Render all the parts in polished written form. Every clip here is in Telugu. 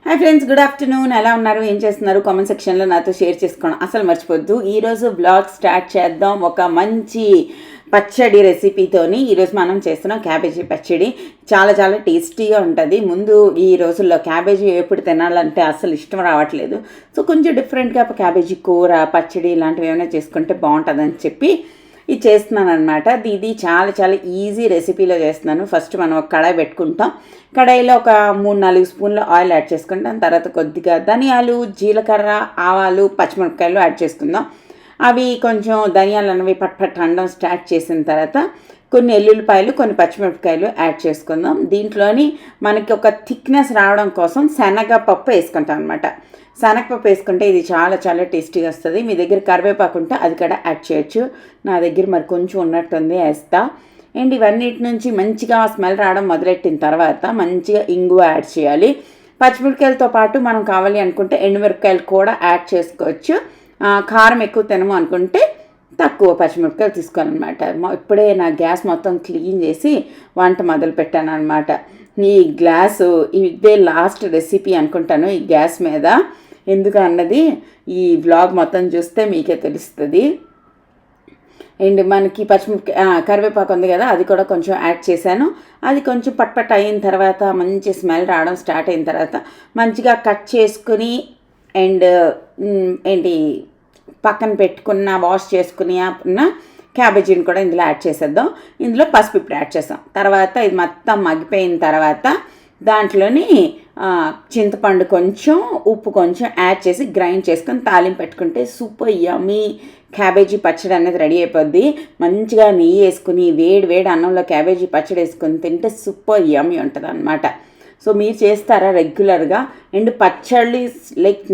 Hi friends, good afternoon. ఎలా ఉన్నారు, ఏం చేస్తున్నారు? కామెంట్ సెక్షన్లో నాతో షేర్ చేసుకోండి. అసలు మర్చిపోద్దు. ఈరోజు బ్లాగ్ స్టార్ట్ చేద్దాం ఒక మంచి పచ్చడి రెసిపీతోని. ఈరోజు మనం చేస్తున్నాం క్యాబేజీ పచ్చడి. చాలా చాలా టేస్టీగా ఉంటుంది. ముందు ఈ రోజుల్లో క్యాబేజీ ఎప్పుడు తినాలంటే అసలు ఇష్టం రావట్లేదు. సో కొంచెం డిఫరెంట్గా క్యాబేజీ కూర, పచ్చడి ఇలాంటివి ఏమైనా చేసుకుంటే బాగుంటుందని చెప్పి ఇది చేస్తున్నాను అనమాట. ఇది చాలా చాలా ఈజీ రెసిపీలో చేస్తున్నాను. ఫస్ట్ మనం ఒక కడాయి పెట్టుకుంటాం. కడాయిలో ఒక 3-4 స్పూన్ల ఆయిల్ యాడ్ చేసుకుంటాం. తర్వాత కొద్దిగా ధనియాలు, జీలకర్ర, ఆవాలు, పచ్చిమిరపకాయలు యాడ్ చేసుకుందాం. అవి కొంచెం ధనియాలు అనేవి పట్ అనడం స్టార్ట్ చేసిన తర్వాత కొన్ని ఎల్లుల్లిపాయలు, కొన్ని పచ్చిమిరపకాయలు యాడ్ చేసుకుందాం. దీంట్లోని మనకి ఒక థిక్నెస్ రావడం కోసం శనగపప్పు వేసుకుంటాం అనమాట. శనగపప్పు వేసుకుంటే ఇది చాలా చాలా టేస్టీగా వస్తుంది. మీ దగ్గర కరివేపాకు ఉంటే అది కూడా యాడ్ చేయొచ్చు. నా దగ్గర మరి కొంచెం ఉన్నట్టుంది, వేస్తా. అండ్ ఇవన్నిటి నుంచి మంచిగా స్మెల్ రావడం మొదలెట్టిన తర్వాత మంచిగా ఇంగువ యాడ్ చేయాలి. పచ్చిమిరపకాయలతో పాటు మనం కావాలి అనుకుంటే ఎండుమిరపకాయలు కూడా యాడ్ చేసుకోవచ్చు. కారం ఎక్కువ తినము అనుకుంటే తక్కువ పచ్చిమిరపకాయలు తీసుకోవాలన్నమాట. ఇప్పుడే నా గ్యాస్ మొత్తం క్లీన్ చేసి వంట మొదలు పెట్టాను అనమాట. ఈ గ్లాసు ఇదే లాస్ట్ రెసిపీ అనుకుంటాను ఈ గ్యాస్ మీద. ఎందుకు అన్నది ఈ వ్లాగ్ మొత్తం చూస్తే మీకే తెలుస్తుంది. అండ్ మనకి కరివేపాకు ఉంది కదా, అది కూడా కొంచెం యాడ్ చేశాను. అది కొంచెం పట్ అయిన తర్వాత మంచి స్మెల్ రావడం స్టార్ట్ అయిన తర్వాత మంచిగా కట్ చేసుకుని అండ్ పక్కన పెట్టుకున్న వాష్ చేసుకుని ఉన్న క్యాబేజీని కూడా ఇందులో యాడ్ చేసేద్దాం. ఇందులో పసుపు ఇప్పుడు యాడ్ చేస్తాం. తర్వాత ఇది మొత్తం మగ్గిపోయిన తర్వాత దాంట్లోని చింతపండు కొంచెం, ఉప్పు కొంచెం యాడ్ చేసి గ్రైండ్ చేసుకొని తాలింపు పెట్టుకుంటే సూపర్ యమ్మీ క్యాబేజీ పచ్చడి అనేది రెడీ అయిపోద్ది. మంచిగా నెయ్యి వేసుకుని వేడి అన్నంలో క్యాబేజీ పచ్చడి వేసుకొని తింటే సూపర్ యమ్మీ ఉంటుంది అనమాట. సో మీరు చేస్తారా రెగ్యులర్గా? అండ్ పచ్చడి లైక్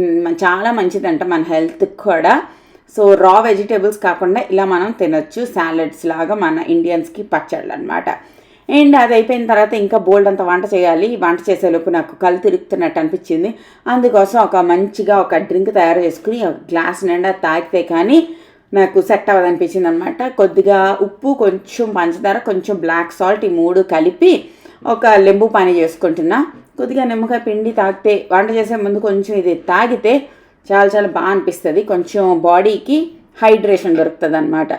చాలా మంచిదంట మన హెల్త్కి కూడా. సో రా వెజిటేబుల్స్ కాకుండా ఇలా మనం తినొచ్చు, సాలడ్స్ లాగా మన ఇండియన్స్కి పచ్చళ్ళు అనమాట. అండ్ అది అయిపోయిన తర్వాత ఇంకా బోల్డ్ అంత వంట చేయాలి. వంట చేసేలోపు నాకు కళ్ళు తిరుగుతున్నట్టు అనిపించింది. అందుకోసం మంచిగా ఒక డ్రింక్ తయారు చేసుకుని ఒక గ్లాస్ నిండా తాగితే కానీ నాకు సెట్ అవ్వదనిపించింది అనమాట. కొద్దిగా ఉప్పు, కొంచెం పంచదార, కొంచెం బ్లాక్ సాల్ట్, ఈ 3 కలిపి ఒక లెంబు పానీ చేసుకుంటున్నా. కొద్దిగా నిమ్మకాయ పిండి తాగితే, వంట చేసే ముందు కొంచెం ఇది తాగితే చాలా చాలా బాగా అనిపిస్తుంది. కొంచెం బాడీకి హైడ్రేషన్ దొరుకుతుంది అనమాట.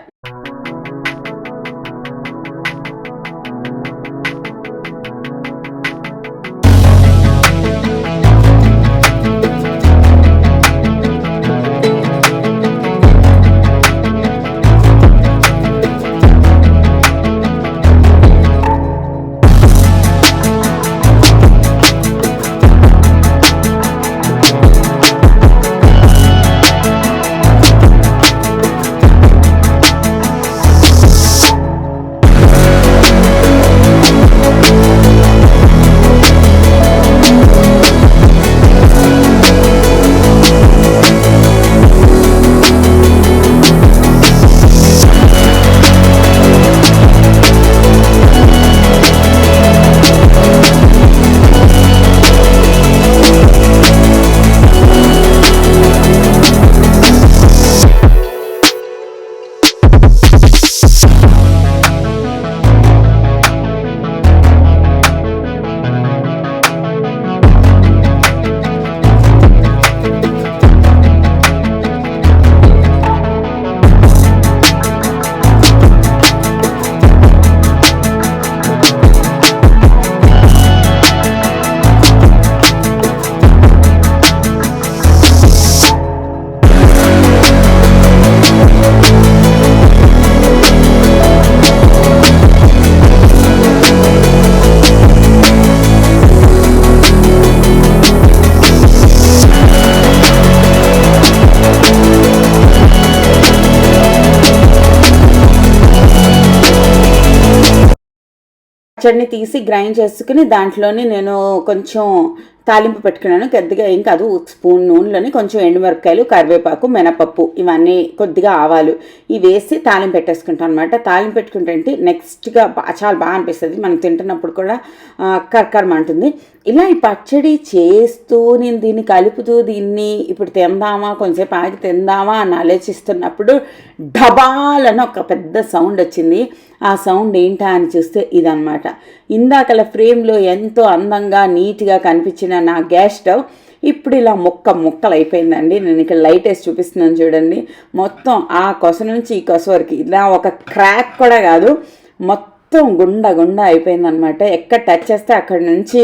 పచ్చడిని తీసి గ్రైండ్ చేసుకుని దాంట్లోని నేను కొంచెం తాలింపు పెట్టుకున్నాను. కొద్దిగా ఏం కాదు, స్పూన్ నూనెలోని కొంచెం ఎండుమిరపకాయలు, కరివేపాకు, మినపప్పు, ఇవన్నీ కొద్దిగా ఆవాలు ఇవి వేసి తాలింపు పెట్టేసుకుంటాను అనమాట. తాలింపు పెట్టుకుంటే నెక్స్ట్గా చాలా బాగా అనిపిస్తుంది. మనం తింటున్నప్పుడు కూడా కర్కరమంటుంది. ఇలా ఈ పచ్చడి చేస్తూ నేను దీన్ని కలుపుతూ దీన్ని ఇప్పుడు తిందామా కొంచెంసేపు ఆగి తిందామా అని ఆలోచిస్తున్నప్పుడు ఢబాలని ఒక పెద్ద సౌండ్ వచ్చింది. ఆ సౌండ్ ఏంటా అని చూస్తే ఇదనమాట. ఇందాకల ఫ్రేమ్లో ఎంతో అందంగా నీట్గా కనిపించిన నా గ్యాస్ స్టవ్ ఇప్పుడు ఇలా ముక్కలు అయిపోయిందండి. నేను ఇక్కడ లైట్ వేసి చూపిస్తున్నాను చూడండి. మొత్తం ఆ కొస నుంచి ఈ కొస వరకు ఇలా ఒక క్రాక్ కూడా కాదు, మొత్తం గుండ అయిపోయిందనమాట. ఎక్కడ టచ్ చేస్తే అక్కడ నుంచి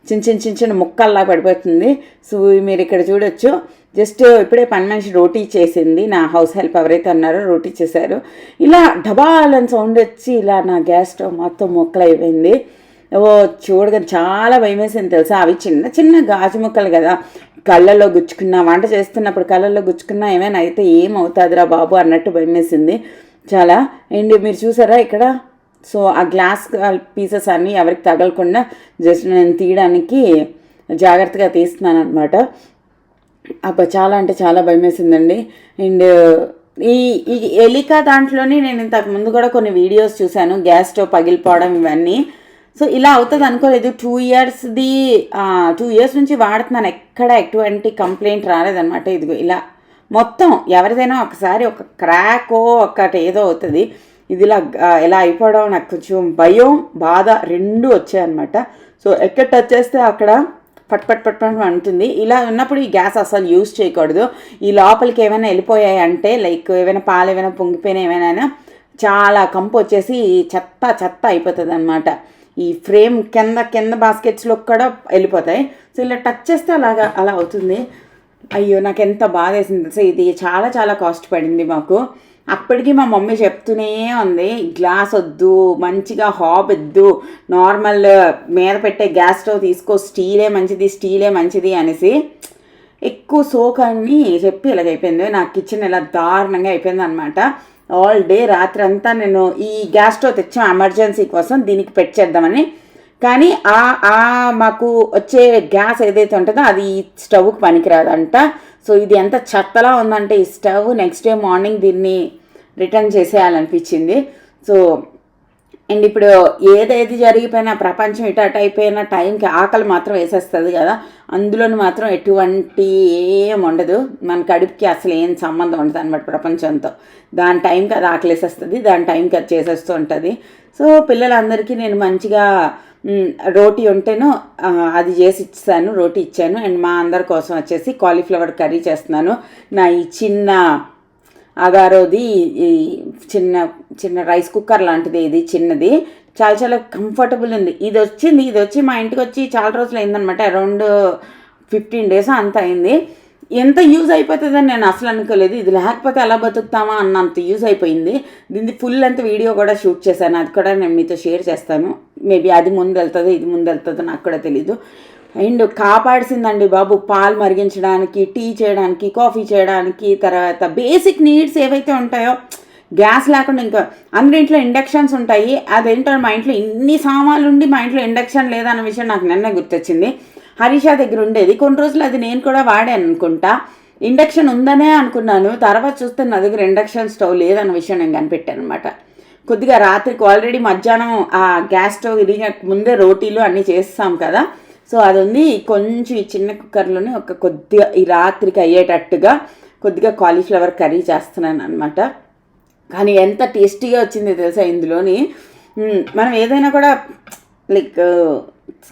చిన్న ముక్కల్లా పడిపోతుంది. సో మీరు ఇక్కడ చూడొచ్చు. జస్ట్ ఇప్పుడే పని మనిషి రోటీ చేసింది, నా హౌస్ హెల్ప్ ఎవరైతే ఉన్నారో రోటీ చేశారు. ఇలా ఢబాలని సౌండ్ వచ్చి ఇలా నా గ్యాస్ స్టవ్ మొత్తం ముక్కలు అయిపోయింది. చూడగా చాలా భయం వేసింది తెలుసా. అవి చిన్న గాజు ముక్కలు కదా, కళ్ళల్లో గుచ్చుకున్నా, వంట చేస్తున్నప్పుడు కళ్ళల్లో గుచ్చుకున్నా ఏమైనా అయితే ఏమవుతుందిరా బాబు అన్నట్టు భయం వేసింది చాలా. అండ్ మీరు చూసారా ఇక్కడ, సో ఆ గ్లాస్ పీసెస్ అన్నీ ఎవరికి తగలకుండా జస్ట్ నేను తీయడానికి జాగ్రత్తగా తీస్తున్నాను అనమాట. అబ్బా చాలా అంటే చాలా భయం వేసిందండి. అండ్ ఈ ఎలికా దాంట్లోనే నేను ఇంతకు ముందు కూడా కొన్ని వీడియోస్ చూశాను, గ్యాస్ స్టవ్ పగిలిపోవడం ఇవన్నీ. సో ఇలా అవుతుంది అనుకోలేదు. 2 ఇయర్స్ నుంచి వాడుతున్నాను, ఎక్కడ ఎటువంటి కంప్లైంట్ రాలేదన్నమాట. ఇదిగో ఇలా మొత్తం ఎవరిదైనా ఒకసారి ఒక క్రాకో ఒకటి ఏదో అవుతుంది. ఇది ఇలా అయిపోవడం నాకు కొంచెం భయం బాధ రెండు వచ్చాయన్నమాట. సో ఎక్కడ టచ్ చేస్తే అక్కడ పట్ అంటుంది. ఇలా ఉన్నప్పుడు ఈ గ్యాస్ అసలు యూజ్ చేయకూడదు. ఈ లోపలికి ఏమైనా వెళ్ళిపోయాయి అంటే లైక్ ఏమైనా పాలు ఏమైనా పొంగిపోయినా ఏమైనా చాలా కంపు వచ్చేసి చెత్త అయిపోతుంది అనమాట. ఈ ఫ్రేమ్ కింద బాస్కెట్స్లో కూడా వెళ్ళిపోతాయి. సో ఇలా టచ్ చేస్తే అలా అవుతుంది. అయ్యో నాకు ఎంత బాధ వేసింది తెలుసా. ఇది చాలా కాస్ట్ పడింది మాకు. అప్పటికి మా మమ్మీ చెప్తూనే ఉంది, గ్లాస్ వద్దు, మంచిగా హాబ్ వద్దు, నార్మల్ మీద పెట్టే గ్యాస్ స్టవ్ తీసుకో, స్టీలే మంచిది అనేసి ఎక్కువ సోకని చెప్పి ఇలాగైపోయింది. నా కిచెన్ ఇలా దారుణంగా అయిపోయింది అనమాట. ఆల్ డే రాత్రి అంతా నేను ఈ గ్యాస్ స్టవ్ తెచ్చాం ఎమర్జెన్సీ కోసం, దీనికి పెట్టేద్దామని. కానీ మాకు వచ్చే గ్యాస్ ఏదైతే ఉంటుందో అది ఈ స్టవ్కి పనికిరాదంట. సో ఇది ఎంత చెత్తలా ఉందంటే ఈ స్టవ్ నెక్స్ట్ డే మార్నింగ్ దీన్ని రిటర్న్ చేసేయాలనిపించింది. సో అండ్ ఇప్పుడు ఏది జరిగిపోయినా ప్రపంచం ఇటు అయిపోయినా టైంకి ఆకలి మాత్రం వేసేస్తుంది కదా, అందులోని మాత్రం ఎటువంటి ఏం ఉండదు, మన కడుపుకి అసలు ఏం సంబంధం ఉండదు అనమాట ప్రపంచంతో. దాని టైంకి అది ఆకలి వేసేస్తుంది, దాని టైంకి అది చేసేస్తూ ఉంటుంది. సో పిల్లలందరికీ నేను మంచిగా రోటీ ఉంటేను అది చేసి ఇచ్చాను, రోటీ ఇచ్చాను. అండ్ మా అందరి కోసం వచ్చేసి కాలీఫ్లవర్ కర్రీ చేస్తున్నాను. నా ఈ చిన్న అగారోది ఈ చిన్న రైస్ కుక్కర్ లాంటిది, ఇది చిన్నది, చాలా కంఫర్టబుల్ ఉంది. ఇది వచ్చి మా ఇంటికి వచ్చి చాలా రోజులు అయిందనమాట. అరౌండ్ 15 days అంత అయింది. ఎంత యూజ్ అయిపోతుందని నేను అసలు అనుకోలేదు. ఇది లేకపోతే ఎలా బతుకుతామా అన్నంత యూజ్ అయిపోయింది. దీన్ని ఫుల్ లెంత్ వీడియో కూడా షూట్ చేశాను, అది కూడా నేను మీతో షేర్ చేస్తాను. మేబీ అది ముందు వెళ్తుందో ఇది ముందు వెళ్తుందో నాకు కూడా తెలీదు. అండ్ కాపాడిసిందండి బాబు, పాలు మరిగించడానికి, టీ చేయడానికి, కాఫీ చేయడానికి, తర్వాత బేసిక్ నీడ్స్ ఏవైతే ఉంటాయో గ్యాస్ లేకుండా. ఇంకా అందరింట్లో ఇండక్షన్స్ ఉంటాయి, అదేంటో మా ఇంట్లో ఇన్ని సామాన్లు ఉండి మా ఇంట్లో ఇండక్షన్ లేదన్న విషయం నాకు నిన్న గుర్తొచ్చింది. హరీషా దగ్గర ఉండేది కొన్ని రోజులు, అది నేను కూడా వాడాను అనుకుంటా. ఇండక్షన్ ఉందనే అనుకున్నాను, తర్వాత చూస్తే నా దగ్గర ఇండక్షన్ స్టవ్ లేదన్న విషయం నేను కనిపెట్టాను అనమాట. కొద్దిగా రాత్రికి ఆల్రెడీ మధ్యాహ్నం ఆ గ్యాస్ స్టవ్ ఇరిగిన ముందే రోటీలు అన్నీ చేస్తాం కదా, సో అది ఉంది. కొంచెం ఈ చిన్న కుక్కర్లోనే కొద్దిగా ఈ రాత్రికి అయ్యేటట్టుగా కొద్దిగా కాలీఫ్లవర్ కర్రీ చేస్తున్నాను అనమాట. కానీ ఎంత టేస్టీగా వచ్చింది తెలుసా ఇందులోని. మనం ఏదైనా కూడా లైక్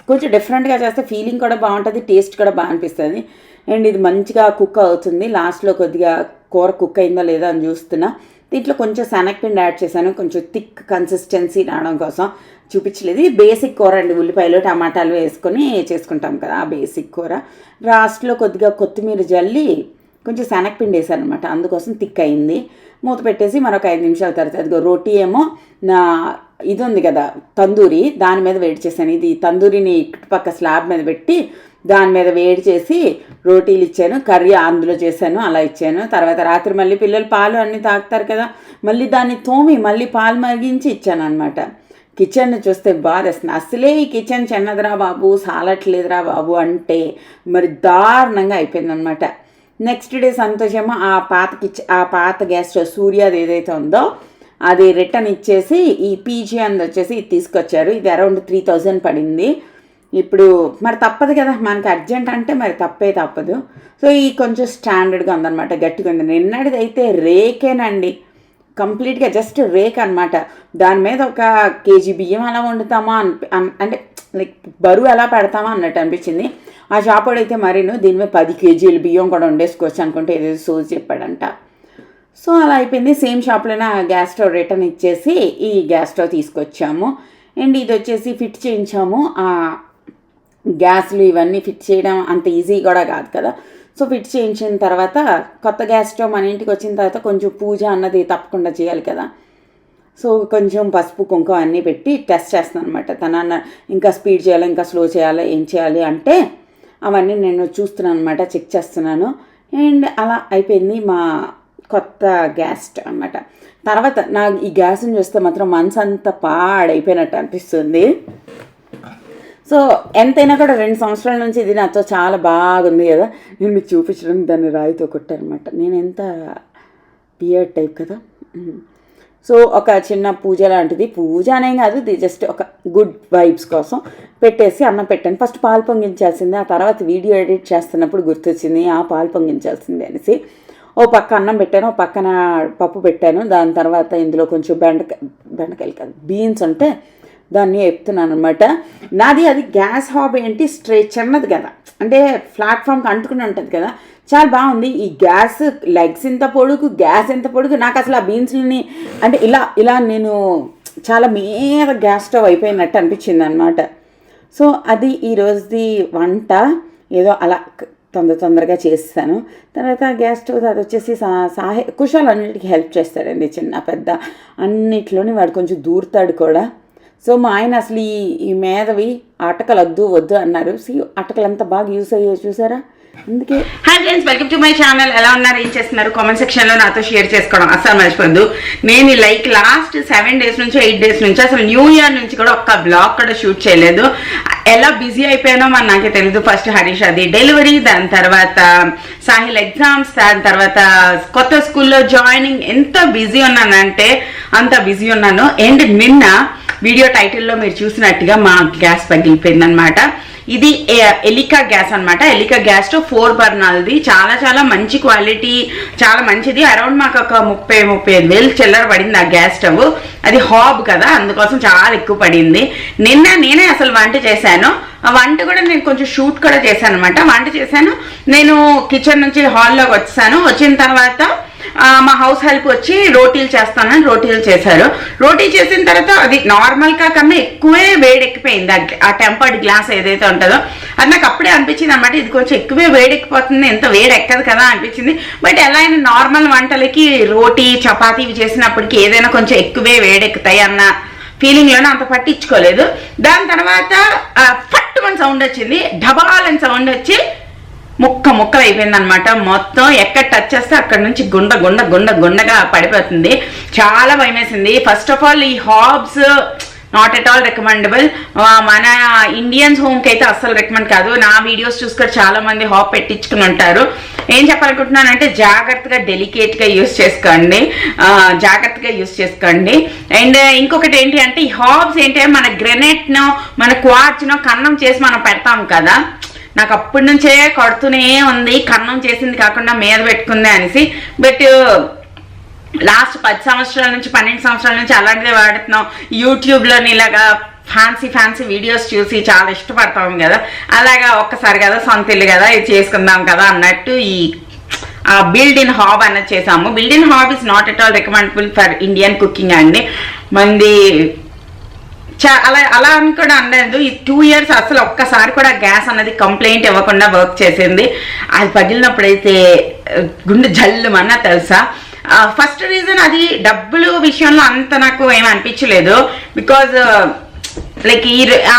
కొంచెం డిఫరెంట్గా చేస్తే ఫీలింగ్ కూడా బాగుంటుంది, టేస్ట్ కూడా బాగా అనిపిస్తుంది. అండ్ ఇది మంచిగా కుక్ అవుతుంది. లాస్ట్లో కొద్దిగా కూర కుక్ అయిందో లేదో అని చూస్తున్నా. దీంట్లో కొంచెం శనగపిండి యాడ్ చేశాను, కొంచెం థిక్ కన్సిస్టెన్సీ రావడం కోసం. చూపించలేదు, బేసిక్ కూర అండి, ఉల్లిపాయలు టమాటాలు వేసుకొని చేసుకుంటాం కదా ఆ బేసిక్ కూర. లాస్ట్లో కొద్దిగా కొత్తిమీర జల్లి కొంచెం శనగపిండి వేసాను అనమాట, అందుకోసం థిక్ అయింది. మూత పెట్టేసి మరొక 5 నిమిషాల తర్వాత అదిగో రోటీ ఏమో నా ఇది ఉంది కదా తందూరి, దాని మీద వేడి చేశాను. ఇది తందూరిని ఇటుపక్క స్లాబ్ మీద పెట్టి దాని మీద వేడి చేసి రోటీలు ఇచ్చాను, కర్రీ అందులో చేశాను, అలా ఇచ్చాను. తర్వాత రాత్రి మళ్ళీ పిల్లలు పాలు అన్నీ తాగుతారు కదా, మళ్ళీ దాన్ని తోమి మళ్ళీ పాలు మరిగించి ఇచ్చాను అనమాట. కిచెన్ చూస్తే బాధేస్తుంది. అసలే ఈ కిచెన్ చిన్నదిరా బాబు, సాలట్లేదురా బాబు అంటే మరి దారుణంగా అయిపోయిందనమాట. నెక్స్ట్ డే సంతోషమో ఆ పాత గ్యాస్ స్టవ్ సూర్యాది ఏదైతే ఉందో అది రిటర్న్ ఇచ్చేసి ఈ పీజీ అంది వచ్చేసి ఇది తీసుకొచ్చారు. ఇది అరౌండ్ 3000 పడింది. ఇప్పుడు మరి తప్పదు కదా, మనకి అర్జెంట్ అంటే మరి తప్పదు. సో ఈ కొంచెం స్టాండర్డ్గా ఉందన్నమాట, గట్టిగా ఉంది. నిన్నటిది అయితే రేకేనండి, కంప్లీట్గా జస్ట్ రేక్ అనమాట. దాని మీద ఒక కేజీ బియ్యం అలా వండుతామా అంటే లైక్ బరువు ఎలా పెడతామా అన్నట్టు అనిపించింది. ఆ షాపోడు అయితే మరీను దీని మీద 10 కేజీలు బియ్యం కూడా వండేసుకోవచ్చు అనుకుంటే ఏదో సోజ్ చెప్పాడంట. సో అలా అయిపోయింది. సేమ్ షాప్లోనే ఆ గ్యాస్ స్టవ్ రిటర్న్ ఇచ్చేసి ఈ గ్యాస్ స్టవ్ తీసుకొచ్చాము. అండ్ ఇది వచ్చేసి ఫిట్ చేయించాము. ఆ గ్యాస్లు ఇవన్నీ ఫిట్ చేయడం అంత ఈజీ కూడా కాదు కదా. సో ఫిట్ చేయించిన తర్వాత కొత్త గ్యాస్ స్టవ్ మన ఇంటికి వచ్చిన తర్వాత కొంచెం పూజ అన్నది తప్పకుండా చేయాలి కదా. సో కొంచెం పసుపు కుంకుమ అన్నీ పెట్టి టెస్ట్ చేస్తున్నాను అనమాట. తన ఇంకా స్పీడ్ చేయాలి, ఇంకా స్లో చేయాలి, ఏం చేయాలి అంటే అవన్నీ నేను చూస్తున్నాను అనమాట, చెక్ చేస్తున్నాను. అండ్ అలా అయిపోయింది మా కొత్త గ్యాస్ స్టవ్ అనమాట. తర్వాత నాకు ఈ గ్యాస్ని చూస్తే మాత్రం మనసు అంతా పాడైపోయినట్టు అనిపిస్తుంది. సో ఎంతైనా కూడా 2 సంవత్సరాల నుంచి ఇది నాతో చాలా బాగుంది కదా. నేను మీకు చూపించడం దాన్ని రాయితో కొట్టానమాట. నేను ఎంత బియర్డ్ టైప్ కదా. సో ఒక చిన్న పూజ లాంటిది, పూజ అనేం కాదు, ఇది జస్ట్ ఒక గుడ్ వైబ్స్ కోసం పెట్టేసి అన్నం పెట్టాను. ఫస్ట్ పాలు పొంగించాల్సింది, ఆ తర్వాత వీడియో ఎడిట్ చేస్తున్నప్పుడు గుర్తొచ్చింది ఆ పాలు పొంగించాల్సింది అనేసి ఓ పక్క అన్నం పెట్టాను, ఓ పక్కన పప్పు పెట్టాను. దాని తర్వాత ఇందులో కొంచెం బెండకాయలు కాదు బీన్స్ ఉంటే దాన్ని ఎత్తున్నాను అనమాట. నాది అది గ్యాస్ హాబ్ ఏంటి స్ట్రైట్ చిన్నది కదా, అంటే ప్లాట్ఫామ్కి అంటుకుని ఉంటుంది కదా, చాలా బాగుంది. ఈ గ్యాస్ లెగ్స్ ఎంత పొడుగు, గ్యాస్ ఎంత పొడుగు, నాకు అసలు ఆ బీన్స్ని అంటే ఇలా నేను చాలా మీద గ్యాస్ స్టవ్ అయిపోయినట్టు అనిపించింది అనమాట. సో అది ఈరోజుది వంట, ఏదో అలా తొందరగా చేస్తాను. తర్వాత గ్యాస్ స్టవ్ అది వచ్చేసి కుషాల్ అన్నిటికీ హెల్ప్ చేస్తాడండి, చిన్న పెద్ద అన్నిట్లోని వాడు కొంచెం దూరుతాడు కూడా. సో మా ఆయన అసలు ఈ మేదవి అటకలు వద్దు అన్నారు. అటకలు అంతా బాగా యూస్ అయ్యాయి చూసారా, అందుకే. Hi friends, welcome to my channel. ఎలా ఉన్నారు, ఏం చేస్తున్నారు, కామెంట్ సెక్షన్లో నాతో షేర్ చేసుకోవడం అసలు మర్చిపోద్దు. నేను లైక్ లాస్ట్ 7 days నుంచి 8 days నుంచి అసలు న్యూ ఇయర్ నుంచి కూడా ఒక్క బ్లాగ్ కూడా షూట్ చేయలేదు. ఎలా బిజీ అయిపోయానో మరి నాకే తెలీదు. ఫస్ట్ హరీష్ అది డెలివరీ, దాని తర్వాత సాహిల్ ఎగ్జామ్స్, దాని తర్వాత కొత్త స్కూల్లో జాయినింగ్. ఎంత బిజీ ఉన్నానంటే అంత బిజీ ఉన్నాను. అండ్ నిన్న వీడియో టైటిల్లో మీరు చూసినట్టుగా మా గ్యాస్ పగిలిపోయిందనమాట. ఇది ఎలికా గ్యాస్ అనమాట. ఎలికా గ్యాస్ స్టవ్ 4 బర్నర్ది, చాలా మంచి క్వాలిటీ, చాలా మంచిది. అరౌండ్ మాకు ఒక 30-35 వేలు చిల్లర పడింది ఆ గ్యాస్ స్టవ్. అది హాబ్ కదా, అందుకోసం చాలా ఎక్కువ పడింది. నిన్న నేనే అసలు వంట చేశాను. ఆ వంట కూడా నేను కొంచెం షూట్ కూడా చేశాను అనమాట. వంట చేశాను, నేను కిచెన్ నుంచి హాల్లోకి వచ్చాను. వచ్చిన తర్వాత మా హౌస్ హెల్ప్ వచ్చి రోటీలు చేస్తానని రోటీలు చేశారు. రోటీ చేసిన తర్వాత అది నార్మల్గా కన్నా ఎక్కువే వేడెక్కిపోయింది. ఆ టెంపర్డ్ గ్లాస్ ఏదైతే ఉంటుందో అది నాకు అప్పుడే అనిపించింది అనమాట, ఇది కొంచెం ఎక్కువే వేడెక్కిపోతుంది, ఎంత వేడెక్కదు కదా అనిపించింది. బట్ ఎలా అయినా నార్మల్ వంటలకి రోటీ చపాతీ చేసినప్పటికీ ఏదైనా కొంచెం ఎక్కువే వేడెక్కుతాయి అన్న ఫీలింగ్లోనే అంత పట్టించుకోలేదు. దాని తర్వాత ఫట్ సౌండ్ వచ్చింది, ఢబాలని సౌండ్ వచ్చి ముక్కలు అయిపోయింది అనమాట. మొత్తం ఎక్కడ టచ్ చేస్తే అక్కడ నుంచి గుండగా పడిపోతుంది. చాలా భయం వేసింది. ఫస్ట్ ఆఫ్ ఆల్ ఈ Hobbs not at all recommendable. మన ఇండియన్స్ హోమ్కి అయితే అస్సలు రికమెండ్ కాదు. నా వీడియోస్ చూసుకొని చాలా మంది హాబ్ పెట్టించుకుని ఉంటారు. ఏం చెప్పాలనుకుంటున్నానంటే జాగ్రత్తగా డెలికేట్గా యూస్ చేసుకోండి, అండ్ ఇంకొకటి ఏంటి అంటే ఈ హాబ్స్ ఏంటి, మన గ్రెనైట్నో మన క్వార్ట్స్నో కన్నం చేసి మనం పెడతాం కదా, నాకు అప్పటి నుంచే కొడుతూనే ఉంది, కన్నం చేసింది కాకుండా మీద పెట్టుకుంది అనేసి. బట్ లాస్ట్ 10 సంవత్సరాల నుంచి 12 సంవత్సరాల నుంచి అలాంటిదే వాడుతున్నాం. యూట్యూబ్లోని ఇలాగా ఫ్యాన్సీ వీడియోస్ చూసి చాలా ఇష్టపడతాం కదా, అలాగా ఒక్కసారి కదా సొంత ఇల్లు కదా ఇది చేసుకుందాం కదా అన్నట్టు ఈ బిల్డ్ ఇన్ హాబ్ అన్నది చేసాము. Build in hub is not at all recommendable for Indian cooking అండి. మంది అలా అని కూడా అనలేదు. ఈ 2 years అసలు ఒక్కసారి కూడా గ్యాస్ అన్నది కంప్లైంట్ ఇవ్వకుండా వర్క్ చేసింది. అది పగిలినప్పుడైతే గుండె జల్లుమన్నా తెలుసా. ఫస్ట్ రీజన్ అది డబ్బులు విషయంలో అంత నాకు ఏమి అనిపించలేదు. బికాజ్ లైక్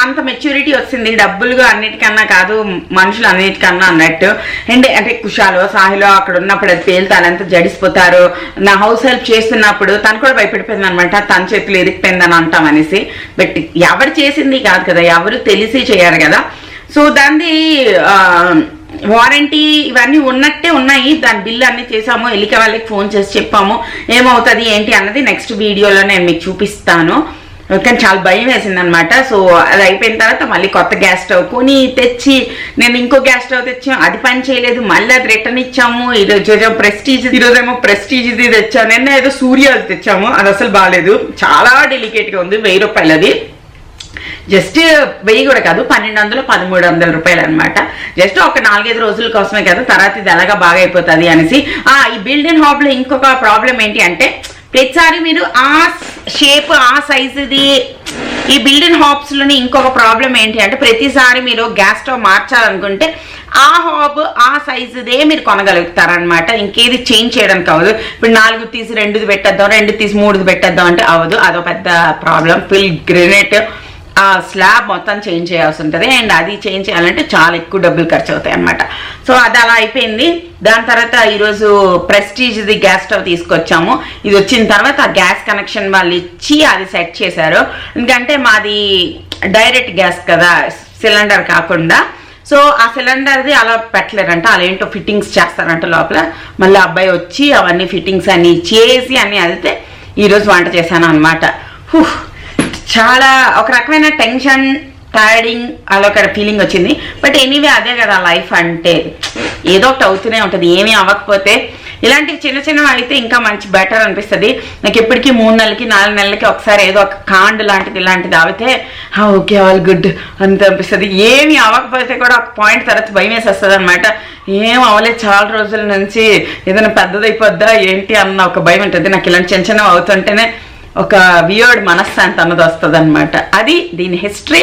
అంత మెచ్యూరిటీ వచ్చింది, డబ్బులుగా అన్నిటికన్నా కాదు మనుషులు అన్నిటికన్నా అన్నట్టు. అండ్ అంటే కుషాలో సాహిలో అక్కడ ఉన్నప్పుడు అది పేలుతానంత జడిసిపోతారు. నా హౌస్ హెల్ప్ చేస్తున్నప్పుడు తను కూడా భయపడిపోయింది అనమాట, తన చేతులు ఇరిగిపోయిందని అంటాం అనేసి. బట్ ఎవరు చేసింది కాదు కదా, ఎవరు తెలిసి చేయాలి కదా. సో దాన్ని వారంటీ ఇవన్నీ ఉన్నట్టే ఉన్నాయి. దాని బిల్ అన్ని చేసాము. ఎలిక వాళ్ళకి ఫోన్ చేసి చెప్పాము ఏమవుతుంది ఏంటి అన్నది నెక్స్ట్ వీడియోలో నేను మీకు చూపిస్తాను. కానీ చాలా భయం వేసింది అనమాట. సో అది అయిపోయిన తర్వాత మళ్ళీ కొత్త గ్యాస్ స్టవ్ కొని తెచ్చి నేను ఇంకో గ్యాస్ స్టవ్ తెచ్చాము, అది పని చేయలేదు, మళ్ళీ అది రిటర్న్ ఇచ్చాము. ఈరోజు ప్రెస్టీజ్, ఈరోజేమో ప్రెస్టీజ్ ఇది తెచ్చాము. నిన్న ఏదో సూర్యాది తెచ్చాము, అది అసలు బాగాలేదు, చాలా డెలికేట్గా ఉంది. 1000 రూపాయలు అది. జస్ట్ 1000 కూడా కాదు, 1200 1300 రూపాయలు అనమాట. జస్ట్ ఒక 4-5 రోజుల కోసమే కదా, తర్వాత ఇది ఎలాగా బాగా అయిపోతుంది అనేసి. ఈ బిల్డింగ్ హాబ్లో ఇంకొక ప్రాబ్లం ఏంటి అంటే ప్రతిసారి మీరు ఆ షేప్ ఆ సైజుది ఈ బిల్డింగ్ హాబ్స్లోని ఇంకొక ప్రాబ్లం ఏంటి అంటే ప్రతిసారి మీరు గ్యాస్ స్టవ్ మార్చాలనుకుంటే ఆ హాబ్ ఆ సైజుదే మీరు కొనగలుగుతారనమాట. ఇంకేది చేంజ్ చేయడానికి అవ్వదు. ఇప్పుడు 4 తీసి 2 పెట్టేద్దాం, 2 తీసి 3 పెట్టేద్దాం అంటే అవ్వదు. అదో పెద్ద ప్రాబ్లం. ఫుల్ గ్రెనేట్ ఆ స్లాబ్ మొత్తం చేంజ్ చేయాల్సి ఉంటుంది. అండ్ అది చేంజ్ చేయాలంటే చాలా ఎక్కువ డబ్బులు ఖర్చు అవుతాయి అనమాట. సో అది అలా అయిపోయింది. దాని తర్వాత ఈరోజు ప్రెస్టీజ్ది గ్యాస్ స్టవ్ తీసుకొచ్చాము. ఇది వచ్చిన తర్వాత ఆ గ్యాస్ కనెక్షన్ వాళ్ళు ఇచ్చి అది సెట్ చేశారు. ఎందుకంటే మాది డైరెక్ట్ గ్యాస్ కదా, సిలిండర్ కాకుండా. సో ఆ సిలిండర్ది అలా పెట్టలేరంట, అలా ఏంటో ఫిట్టింగ్స్ చేస్తారంట లోపల. మళ్ళీ అబ్బాయి వచ్చి అవన్నీ ఫిట్టింగ్స్ అన్నీ చేసి అన్నీ వెళ్తే ఈరోజు వంట చేశాను అనమాట. చాలా ఒక రకమైన టెన్షన్, టైర్డింగ్ అలా ఒక ఫీలింగ్ వచ్చింది. బట్ ఎనీవే అదే కదా లైఫ్ అంటే, ఏదో ఒకటి అవుతూనే ఉంటుంది. ఏమీ అవ్వకపోతే ఇలాంటివి చిన్న చిన్నవి అయితే ఇంకా మంచి బెటర్ అనిపిస్తుంది. నాకు ఎప్పటికీ 3 నెలలకి 4 నెలలకి ఒకసారి ఏదో ఒక కాండ్ లాంటిది ఇలాంటిది అవుతే ఓకే ఆల్ గుడ్ అంత అనిపిస్తుంది. ఏమి అవ్వకపోతే కూడా ఒక పాయింట్ తర్వాత భయం వేసేస్తుంది అనమాట. ఏం అవ్వలేదు చాలా రోజుల నుంచి, ఏదైనా పెద్దదైపోద్దా ఏంటి అన్న ఒక భయం ఉంటుంది. నాకు ఇలాంటి చిన్న చిన్నవి అవుతుంటేనే ఒక వియర్డ్ మనశ్శాంతి అన్నది వస్తుంది అనమాట. అది దీని హిస్టరీ.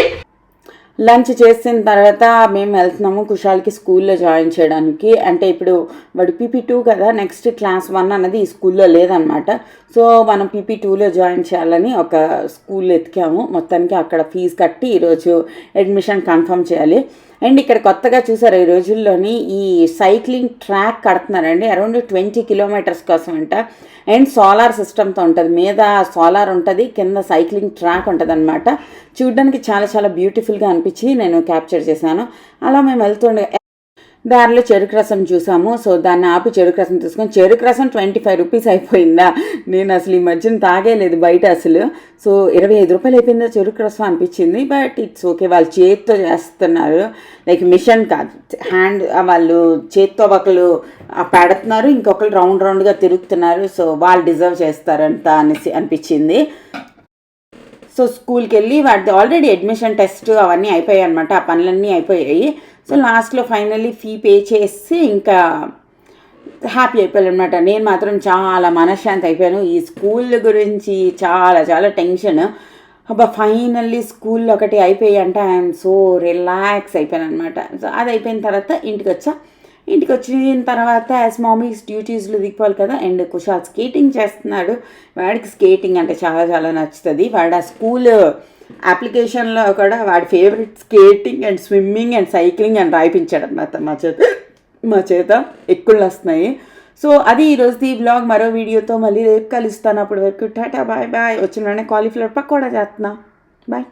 లంచ్ చేసిన తర్వాత మేము వెళ్తున్నాము కుషాల్కి స్కూల్లో జాయిన్ చేయడానికి. అంటే ఇప్పుడు వాడు PP2 కదా, నెక్స్ట్ క్లాస్ 1 అన్నది ఈ స్కూల్లో లేదనమాట. సో మనం PP2లో జాయిన్ చేయాలని ఒక స్కూల్ ఎతికాము. మొత్తానికి అక్కడ ఫీజు కట్టి ఈరోజు అడ్మిషన్ కన్ఫర్మ్ చేయాలి. అండ్ ఇక్కడ కొత్తగా చూసారు ఈ రోజుల్లోని ఈ సైక్లింగ్ ట్రాక్ కడుతున్నారండి. అరౌండ్ 20 కిలోమీటర్స్ కోసం అంట. అండ్ సోలార్ సిస్టమ్తో ఉంటుంది, మీద సోలార్ ఉంటుంది, కింద సైక్లింగ్ ట్రాక్ ఉంటుంది అనమాట. చూడడానికి చాలా చాలా బ్యూటిఫుల్గా అనిపించి నేను క్యాప్చర్ చేశాను. అలా మేము వెళ్తుండే దారిలో చెరుకు రసం చూసాము. సో దాన్ని ఆపి చెరుకు రసం తీసుకొని, చెరుకు రసం 25 రూపీస్ అయిపోయిందా. నేను అసలు ఈ మధ్యన తాగేలేదు బయట అసలు. సో 25 రూపాయలు అయిపోయిందా చెరుకు రసం అనిపించింది. బట్ ఇట్స్ ఓకే, వాళ్ళు చేతితో చేస్తున్నారు, లైక్ మిషన్ కాదు, హ్యాండ్. వాళ్ళు చేతితో ఒకళ్ళు పెడుతున్నారు, ఇంకొకరు రౌండ్ రౌండ్గా తిరుగుతున్నారు. సో వాళ్ళు డిజర్వ్ చేస్తారంట అనేసి అనిపించింది. సో స్కూల్కి వెళ్ళి వాటి ఆల్రెడీ అడ్మిషన్ టెస్ట్ అవన్నీ అయిపోయాయి అనమాట. ఆ పనులన్నీ అయిపోయాయి. సో లాస్ట్లో ఫైనల్లీ ఫీ పే చేసి ఇంకా హ్యాపీ అయిపోయాను అనమాట. నేను మాత్రం చాలా మనశ్శాంతి అయిపోయాను. ఈ స్కూల్ గురించి చాలా చాలా టెన్షన్. అబ్బా ఫైనల్లీ స్కూల్ ఒకటి అయిపోయి అంటే ఐఎమ్ సో రిలాక్స్ అయిపోయాను అనమాట. సో అది అయిపోయిన తర్వాత ఇంటికి వచ్చిన తర్వాత యాజ్ మామీస్ డ్యూటీస్లో దిగిపోవాలి కదా. అండ్ కుషాల్ స్కేటింగ్ చేస్తున్నాడు. వాడికి స్కేటింగ్ అంటే చాలా చాలా నచ్చుతుంది. వాడు ఆ స్కూల్ అప్లికేషన్లో కూడా వాడి favourite skating and swimming and cycling అని రాయిపించాడు అనమాట మా చేత ఎక్కుళ్ళు వస్తున్నాయి. సో అది ఈరోజు బ్లాగ్. మరో వీడియోతో మళ్ళీ రేపు కలుస్తాను. అప్పటి వరకు టాటా బాయ్ బాయ్. వచ్చిన కాలీఫ్లవర్ పకోడా చేస్తున్నా. బాయ్.